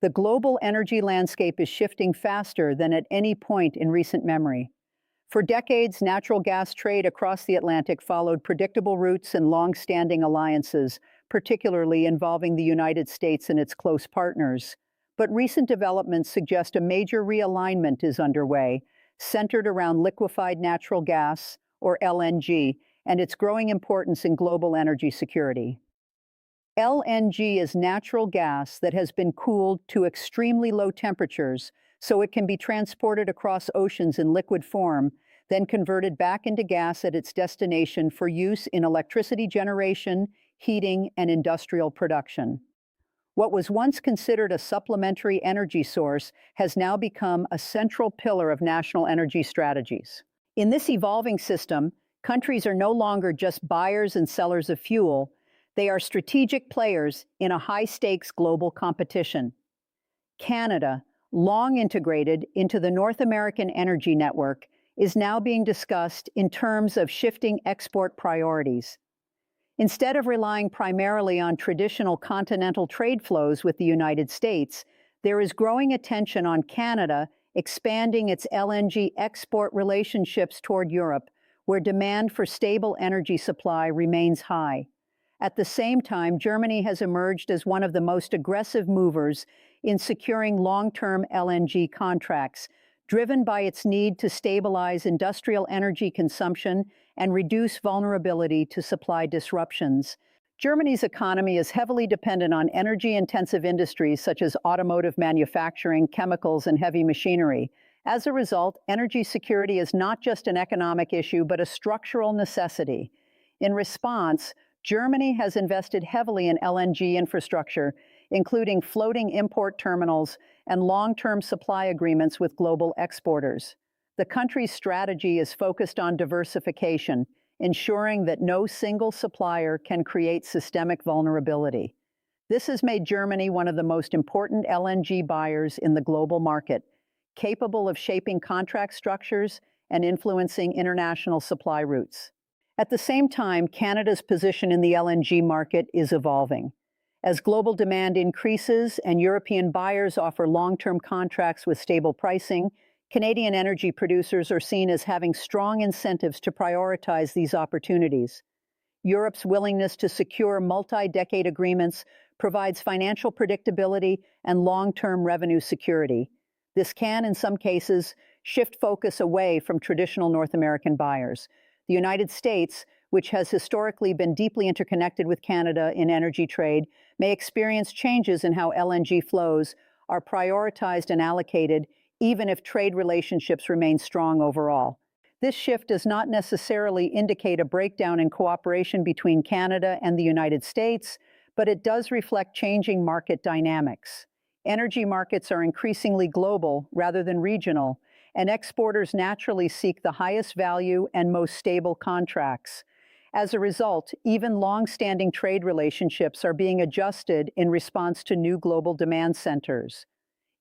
The global energy landscape is shifting faster than at any point in recent memory. For decades, natural gas trade across the Atlantic followed predictable routes and long-standing alliances, particularly involving the United States and its close partners. But recent developments suggest a major realignment is underway, centered around liquefied natural gas, or LNG, and its growing importance in global energy security. LNG is natural gas that has been cooled to extremely low temperatures so it can be transported across oceans in liquid form, then converted back into gas at its destination for use in electricity generation, heating, and industrial production. What was once considered a supplementary energy source has now become a central pillar of national energy strategies. In this evolving system, countries are no longer just buyers and sellers of fuel. They are strategic players in a high-stakes global competition. Canada, long integrated into the North American energy network, is now being discussed in terms of shifting export priorities. Instead of relying primarily on traditional continental trade flows with the United States, there is growing attention on Canada expanding its LNG export relationships toward Europe, where demand for stable energy supply remains high. At the same time, Germany has emerged as one of the most aggressive movers in securing long-term LNG contracts, driven by its need to stabilize industrial energy consumption and reduce vulnerability to supply disruptions. Germany's economy is heavily dependent on energy-intensive industries such as automotive manufacturing, chemicals, and heavy machinery. As a result, energy security is not just an economic issue, but a structural necessity. In response, Germany has invested heavily in LNG infrastructure, including floating import terminals and long-term supply agreements with global exporters. The country's strategy is focused on diversification, ensuring that no single supplier can create systemic vulnerability. This has made Germany one of the most important LNG buyers in the global market, capable of shaping contract structures and influencing international supply routes. At the same time, Canada's position in the LNG market is evolving. As global demand increases and European buyers offer long-term contracts with stable pricing, Canadian energy producers are seen as having strong incentives to prioritize these opportunities. Europe's willingness to secure multi-decade agreements provides financial predictability and long-term revenue security. This can, in some cases, shift focus away from traditional North American buyers. The United States, which has historically been deeply interconnected with Canada in energy trade, may experience changes in how LNG flows are prioritized and allocated, even if trade relationships remain strong overall. This shift does not necessarily indicate a breakdown in cooperation between Canada and the United States, but it does reflect changing market dynamics. Energy markets are increasingly global rather than regional, and exporters naturally seek the highest value and most stable contracts. As a result, even long-standing trade relationships are being adjusted in response to new global demand centers.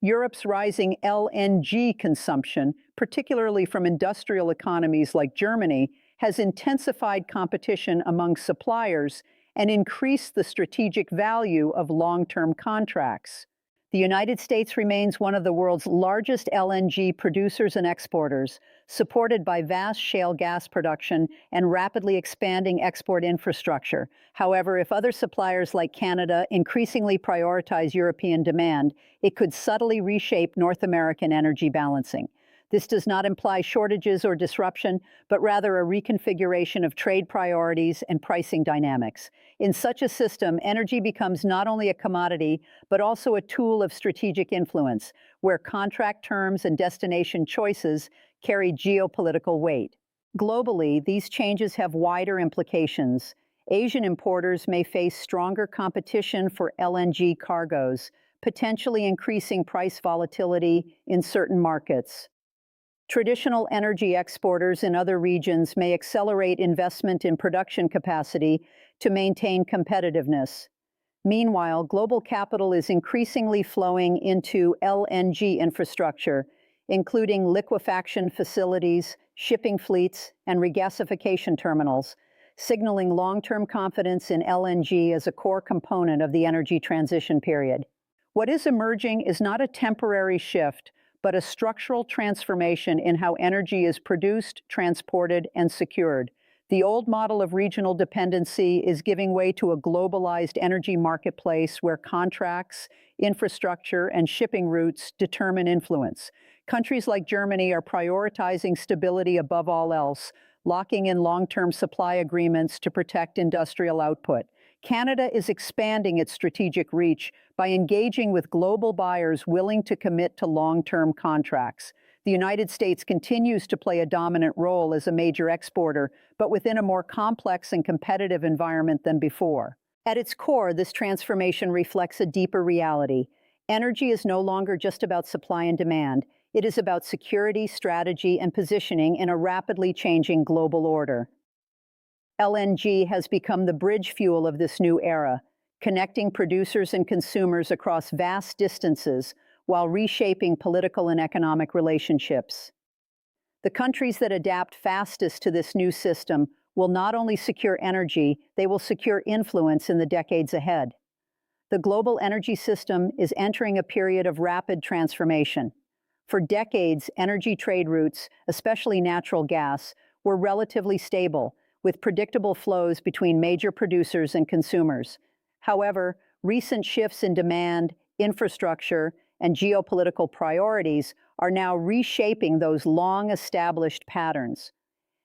Europe's rising LNG consumption, particularly from industrial economies like Germany, has intensified competition among suppliers and increased the strategic value of long-term contracts. The United States remains one of the world's largest LNG producers and exporters, supported by vast shale gas production and rapidly expanding export infrastructure. However, if other suppliers like Canada increasingly prioritize European demand, it could subtly reshape North American energy balancing. This does not imply shortages or disruption, but rather a reconfiguration of trade priorities and pricing dynamics. In such a system, energy becomes not only a commodity, but also a tool of strategic influence, where contract terms and destination choices carry geopolitical weight. Globally, these changes have wider implications. Asian importers may face stronger competition for LNG cargoes, potentially increasing price volatility in certain markets. Traditional energy exporters in other regions may accelerate investment in production capacity to maintain competitiveness. Meanwhile, global capital is increasingly flowing into LNG infrastructure, including liquefaction facilities, shipping fleets, and regasification terminals, signaling long-term confidence in LNG as a core component of the energy transition period. What is emerging is not a temporary shift, but a structural transformation in how energy is produced, transported, and secured. The old model of regional dependency is giving way to a globalized energy marketplace where contracts, infrastructure, and shipping routes determine influence. Countries like Germany are prioritizing stability above all else, locking in long-term supply agreements to protect industrial output. Canada is expanding its strategic reach by engaging with global buyers willing to commit to long-term contracts. The United States continues to play a dominant role as a major exporter, but within a more complex and competitive environment than before. At its core, this transformation reflects a deeper reality. Energy is no longer just about supply and demand. It is about security, strategy, and positioning in a rapidly changing global order. LNG has become the bridge fuel of this new era, connecting producers and consumers across vast distances while reshaping political and economic relationships. The countries that adapt fastest to this new system will not only secure energy, they will secure influence in the decades ahead. The global energy system is entering a period of rapid transformation. For decades, energy trade routes, especially natural gas, were relatively stable, with predictable flows between major producers and consumers. However, recent shifts in demand, infrastructure, and geopolitical priorities are now reshaping those long-established patterns.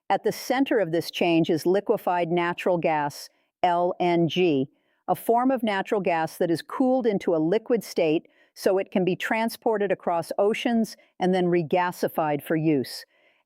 At the center of this change is liquefied natural gas, LNG, a form of natural gas that is cooled into a liquid state so it can be transported across oceans and then regasified for use.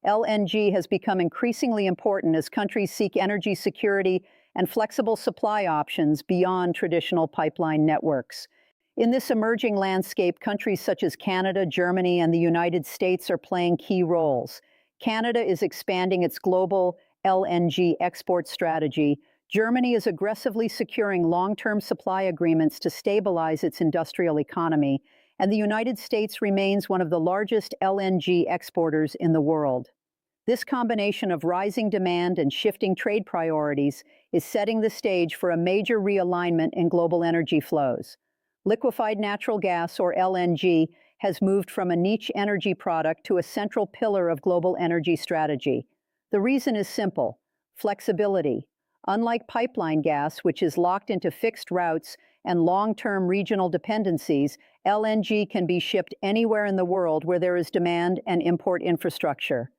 LNG has become increasingly important as countries seek energy security and flexible supply options beyond traditional pipeline networks. In this emerging landscape, countries such as Canada, Germany, and the United States are playing key roles. Canada is expanding its global LNG export strategy. Germany is aggressively securing long-term supply agreements to stabilize its industrial economy, and the United States remains one of the largest LNG exporters in the world. This combination of rising demand and shifting trade priorities is setting the stage for a major realignment in global energy flows. Liquefied natural gas, or LNG, has moved from a niche energy product to a central pillar of global energy strategy. The reason is simple: flexibility. Unlike pipeline gas, which is locked into fixed routes and long-term regional dependencies, LNG can be shipped anywhere in the world where there is demand and import infrastructure.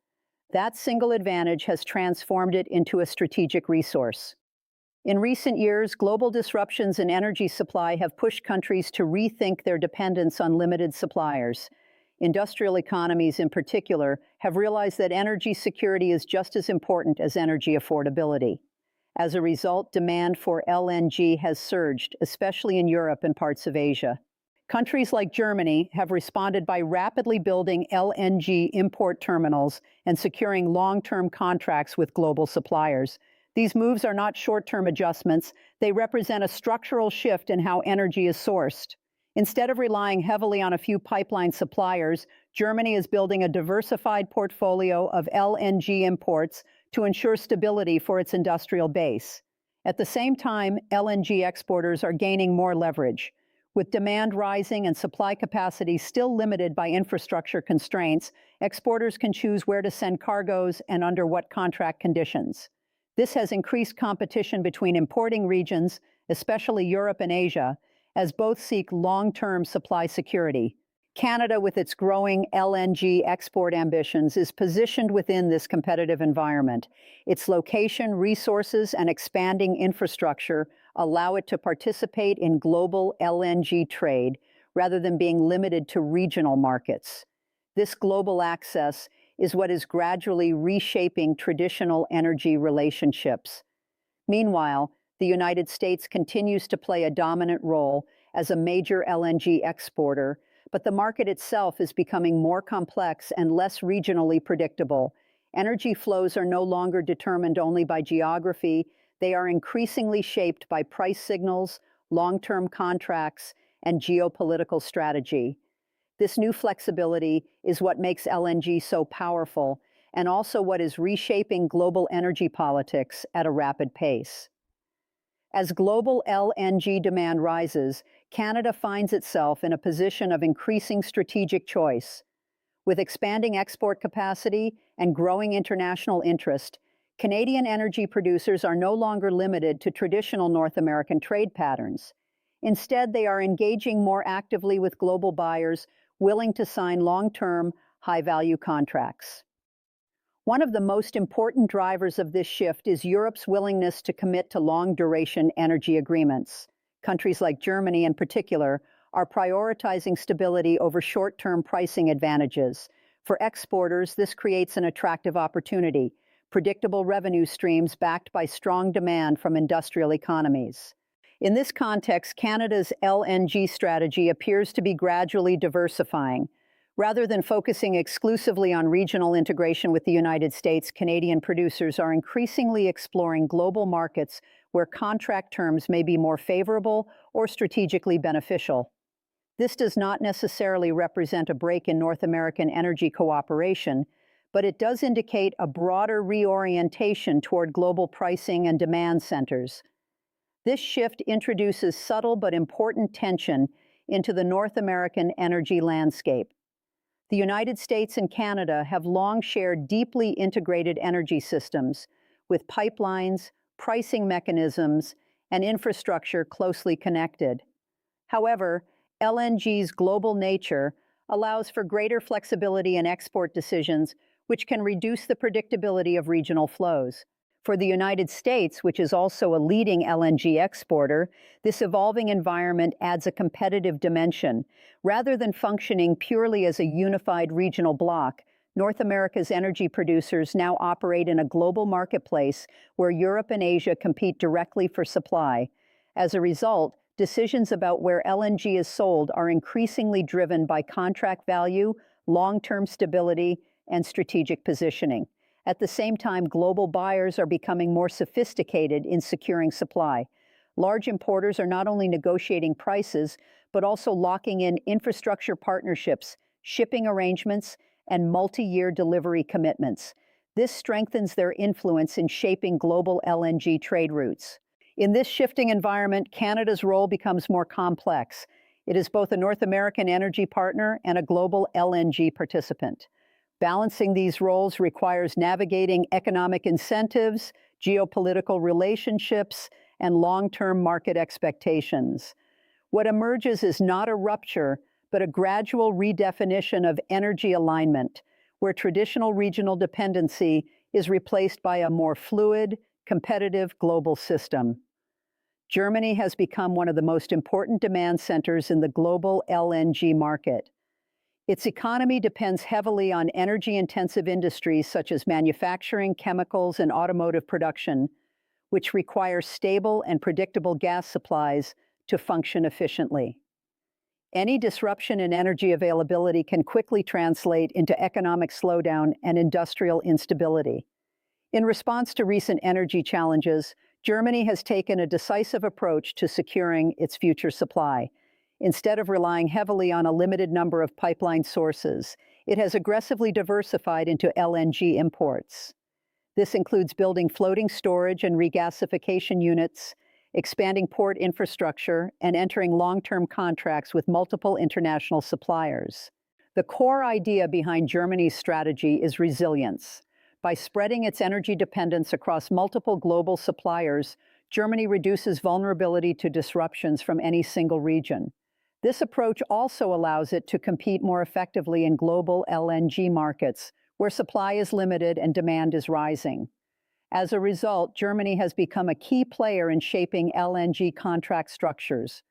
That single advantage has transformed it into a strategic resource. In recent years, global disruptions in energy supply have pushed countries to rethink their dependence on limited suppliers. Industrial economies, in particular, have realized that energy security is just as important as energy affordability. As a result, demand for LNG has surged, especially in Europe and parts of Asia. Countries like Germany have responded by rapidly building LNG import terminals and securing long-term contracts with global suppliers. These moves are not short-term adjustments. They represent a structural shift in how energy is sourced. Instead of relying heavily on a few pipeline suppliers, Germany is building a diversified portfolio of LNG imports to ensure stability for its industrial base. At the same time, LNG exporters are gaining more leverage. With demand rising and supply capacity still limited by infrastructure constraints, exporters can choose where to send cargoes and under what contract conditions. This has increased competition between importing regions, especially Europe and Asia, as both seek long-term supply security. Canada, with its growing LNG export ambitions, is positioned within this competitive environment. Its location, resources, and expanding infrastructure allow it to participate in global LNG trade rather than being limited to regional markets. This global access is what is gradually reshaping traditional energy relationships. Meanwhile, the United States continues to play a dominant role as a major LNG exporter, but the market itself is becoming more complex and less regionally predictable. Energy flows are no longer determined only by geography. They are increasingly shaped by price signals, long-term contracts, and geopolitical strategy. This new flexibility is what makes LNG so powerful, and also what is reshaping global energy politics at a rapid pace. As global LNG demand rises, Canada finds itself in a position of increasing strategic choice. With expanding export capacity and growing international interest, Canadian energy producers are no longer limited to traditional North American trade patterns. Instead, they are engaging more actively with global buyers willing to sign long-term, high-value contracts. One of the most important drivers of this shift is Europe's willingness to commit to long-duration energy agreements. Countries like Germany, in particular, are prioritizing stability over short-term pricing advantages. For exporters, this creates an attractive opportunity: predictable revenue streams backed by strong demand from industrial economies. In this context, Canada's LNG strategy appears to be gradually diversifying. Rather than focusing exclusively on regional integration with the United States, Canadian producers are increasingly exploring global markets where contract terms may be more favorable or strategically beneficial. This does not necessarily represent a break in North American energy cooperation, but it does indicate a broader reorientation toward global pricing and demand centers. This shift introduces subtle but important tension into the North American energy landscape. The United States and Canada have long shared deeply integrated energy systems, with pipelines, pricing mechanisms, and infrastructure closely connected. However, LNG's global nature allows for greater flexibility in export decisions, which can reduce the predictability of regional flows. For the United States, which is also a leading LNG exporter, this evolving environment adds a competitive dimension. Rather than functioning purely as a unified regional bloc, North America's energy producers now operate in a global marketplace where Europe and Asia compete directly for supply. As a result, decisions about where LNG is sold are increasingly driven by contract value, long-term stability, and strategic positioning. At the same time, global buyers are becoming more sophisticated in securing supply. Large importers are not only negotiating prices, but also locking in infrastructure partnerships, shipping arrangements, and multi-year delivery commitments. This strengthens their influence in shaping global LNG trade routes. In this shifting environment, Canada's role becomes more complex. It is both a North American energy partner and a global LNG participant. Balancing these roles requires navigating economic incentives, geopolitical relationships, and long-term market expectations. What emerges is not a rupture, but a gradual redefinition of energy alignment, where traditional regional dependency is replaced by a more fluid, competitive global system. Germany has become one of the most important demand centers in the global LNG market. Its economy depends heavily on energy-intensive industries such as manufacturing, chemicals, and automotive production, which require stable and predictable gas supplies to function efficiently. Any disruption in energy availability can quickly translate into economic slowdown and industrial instability. In response to recent energy challenges, Germany has taken a decisive approach to securing its future supply. Instead of relying heavily on a limited number of pipeline sources, it has aggressively diversified into LNG imports. This includes building floating storage and regasification units, expanding port infrastructure, and entering long-term contracts with multiple international suppliers. The core idea behind Germany's strategy is resilience. By spreading its energy dependence across multiple global suppliers, Germany reduces vulnerability to disruptions from any single region. This approach also allows it to compete more effectively in global LNG markets, where supply is limited and demand is rising. As a result, Germany has become a key player in shaping LNG contract structures.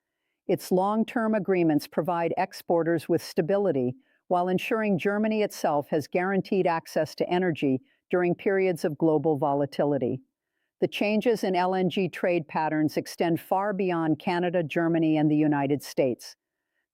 Its long-term agreements provide exporters with stability, while ensuring Germany itself has guaranteed access to energy during periods of global volatility. The changes in LNG trade patterns extend far beyond Canada, Germany, and the United States.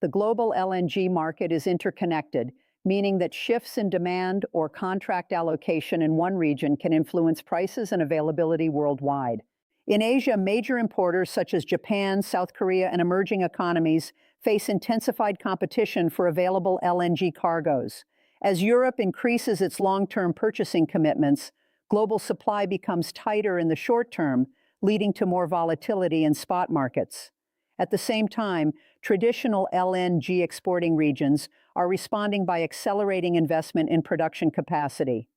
The global LNG market is interconnected, meaning that shifts in demand or contract allocation in one region can influence prices and availability worldwide. In Asia, major importers such as Japan, South Korea, and emerging economies face intensified competition for available LNG cargoes. As Europe increases its long-term purchasing commitments, global supply becomes tighter in the short term, leading to more volatility in spot markets. At the same time, Traditional LNG exporting regions are responding by accelerating investment in production capacity.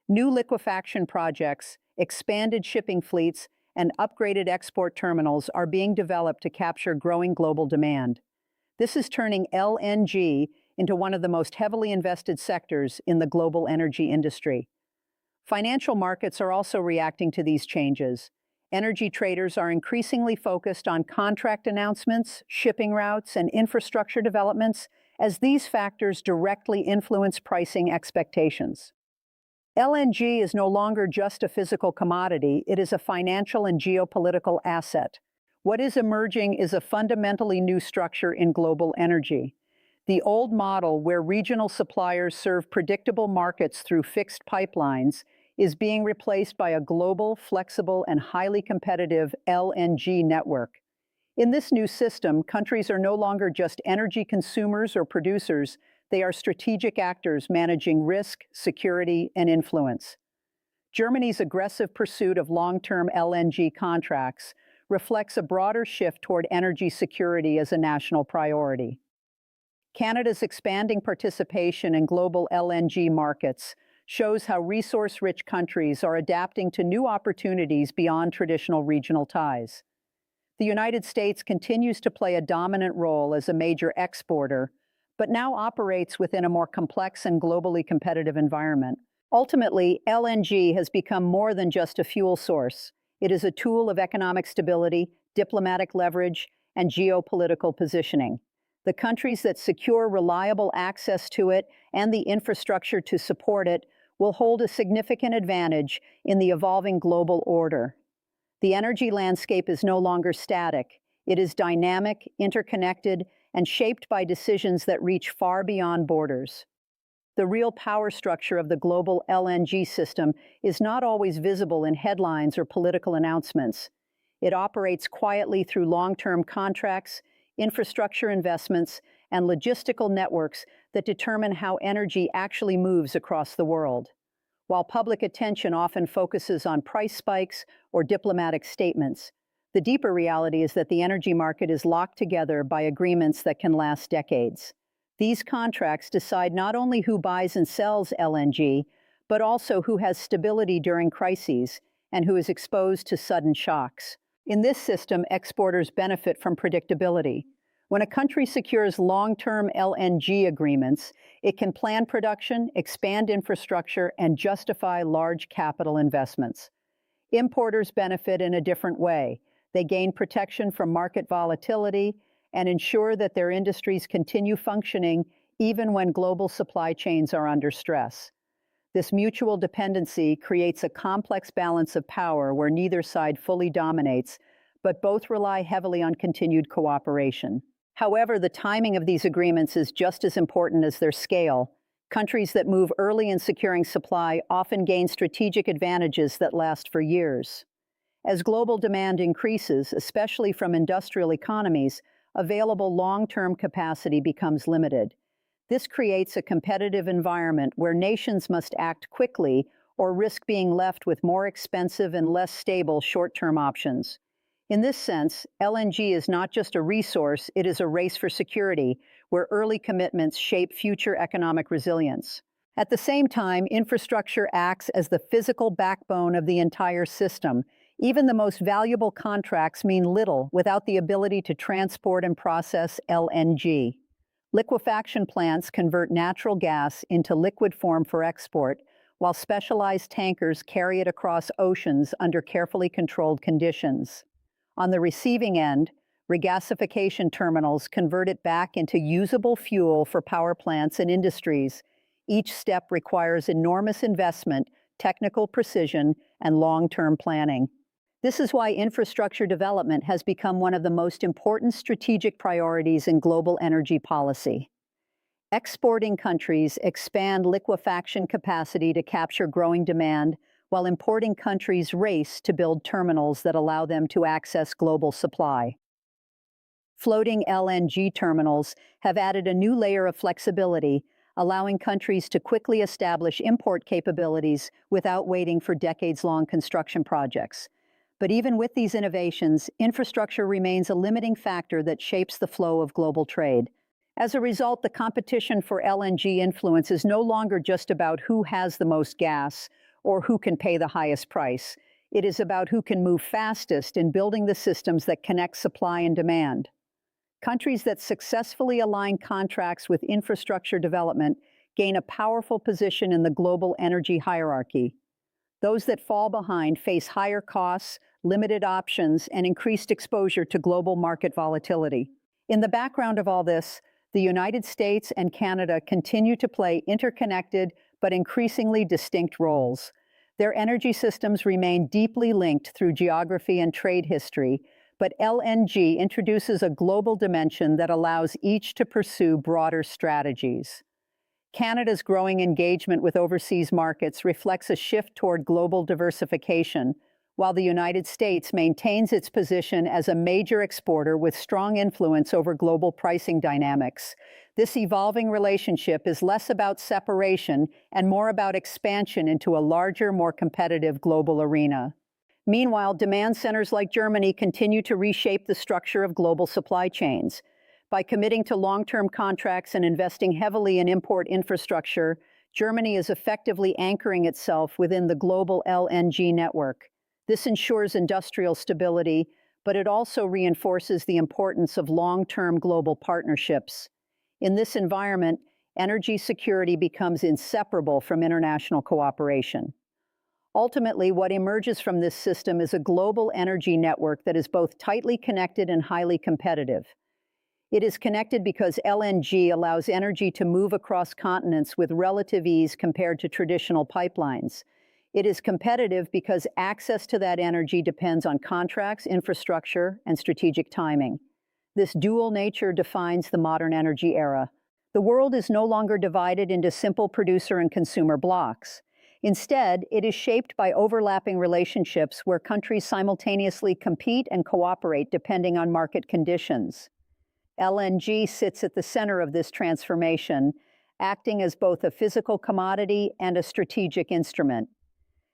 New liquefaction projects, expanded shipping fleets, and upgraded export terminals are being developed to capture growing global demand. This is turning LNG into one of the most heavily invested sectors in the global energy industry. Financial markets are also reacting to these changes. Energy traders are increasingly focused on contract announcements, shipping routes, and infrastructure developments, as these factors directly influence pricing expectations. LNG is no longer just a physical commodity, it is a financial and geopolitical asset. What is emerging is a fundamentally new structure in global energy. The old model, where regional suppliers serve predictable markets through fixed pipelines, is being replaced by a global, flexible, and highly competitive LNG network. In this new system, countries are no longer just energy consumers or producers, they are strategic actors managing risk, security, and influence. Germany's aggressive pursuit of long-term LNG contracts reflects a broader shift toward energy security as a national priority. Canada's expanding participation in global LNG markets shows how resource-rich countries are adapting to new opportunities beyond traditional regional ties. The United States continues to play a dominant role as a major exporter, but now operates within a more complex and globally competitive environment. Ultimately, LNG has become more than just a fuel source. It is a tool of economic stability, diplomatic leverage, and geopolitical positioning. The countries that secure reliable access to it and the infrastructure to support it will hold a significant advantage in the evolving global order. The energy landscape is no longer static. It is dynamic, interconnected, and shaped by decisions that reach far beyond borders. The real power structure of the global LNG system is not always visible in headlines or political announcements. It operates quietly through long-term contracts, infrastructure investments, and logistical networks that determine how energy actually moves across the world. While public attention often focuses on price spikes or diplomatic statements, the deeper reality is that the energy market is locked together by agreements that can last decades. These contracts decide not only who buys and sells LNG, but also who has stability during crises and who is exposed to sudden shocks. In this system, exporters benefit from predictability. When a country secures long-term LNG agreements, it can plan production, expand infrastructure, and justify large capital investments. Importers benefit in a different way. They gain protection from market volatility and ensure that their industries continue functioning even when global supply chains are under stress. This mutual dependency creates a complex balance of power where neither side fully dominates, but both rely heavily on continued cooperation. However, the timing of these agreements is just as important as their scale. Countries that move early in securing supply often gain strategic advantages that last for years. As global demand increases, especially from industrial economies, available long-term capacity becomes limited. This creates a competitive environment where nations must act quickly or risk being left with more expensive and less stable short-term options. In this sense, LNG is not just a resource, it is a race for security, where early commitments shape future economic resilience. At the same time, infrastructure acts as the physical backbone of the entire system. Even the most valuable contracts mean little without the ability to transport and process LNG. Liquefaction plants convert natural gas into liquid form for export, while specialized tankers carry it across oceans under carefully controlled conditions. On the receiving end, regasification terminals convert it back into usable fuel for power plants and industries. Each step requires enormous investment, technical precision, and long-term planning. This is why infrastructure development has become one of the most important strategic priorities in global energy policy. Exporting countries expand liquefaction capacity to capture growing demand, while importing countries race to build terminals that allow them to access global supply. Floating LNG terminals have added a new layer of flexibility, allowing countries to quickly establish import capabilities without waiting for decades-long construction projects. But even with these innovations, infrastructure remains a limiting factor that shapes the flow of global trade. As a result, the competition for LNG influence is no longer just about who has the most gas or who can pay the highest price. It is about who can move fastest in building the systems that connect supply and demand. Countries that successfully align contracts with infrastructure development gain a powerful position in the global energy hierarchy. Those that fall behind face higher costs, limited options, and increased exposure to global market volatility. In the background of all this, the United States and Canada continue to play interconnected but increasingly distinct roles. Their energy systems remain deeply linked through geography and trade history, but LNG introduces a global dimension that allows each to pursue broader strategies. Canada's growing engagement with overseas markets reflects a shift toward global diversification, while the United States maintains its position as a major exporter with strong influence over global pricing dynamics. This evolving relationship is less about separation and more about expansion into a larger, more competitive global arena. Meanwhile, demand centers like Germany continue to reshape the structure of global supply chains. By committing to long-term contracts and investing heavily in import infrastructure, Germany is effectively anchoring itself within the global LNG network. This ensures industrial stability, but it also reinforces the importance of long-term global partnerships. In this environment, energy security becomes inseparable from international cooperation. Ultimately, what emerges from this system is a global energy network that is both tightly connected and highly competitive. It is connected because LNG allows energy to move across continents with relative ease compared to traditional pipelines. It is competitive because access to that energy depends on contracts, infrastructure, and strategic timing. This dual nature defines the modern energy era. The world is no longer divided into simple producer and consumer blocks. Instead, it is shaped by overlapping relationships where countries simultaneously compete and cooperate depending on market conditions. LNG sits at the center of this transformation, acting as both a physical commodity and a strategic instrument.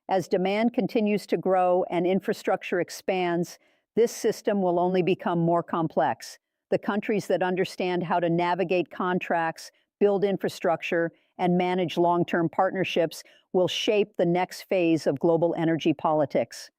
As demand continues to grow and infrastructure expands, this system will only become more complex. The countries that understand how to navigate contracts, build infrastructure, and manage long-term partnerships will shape the next phase of global energy politics.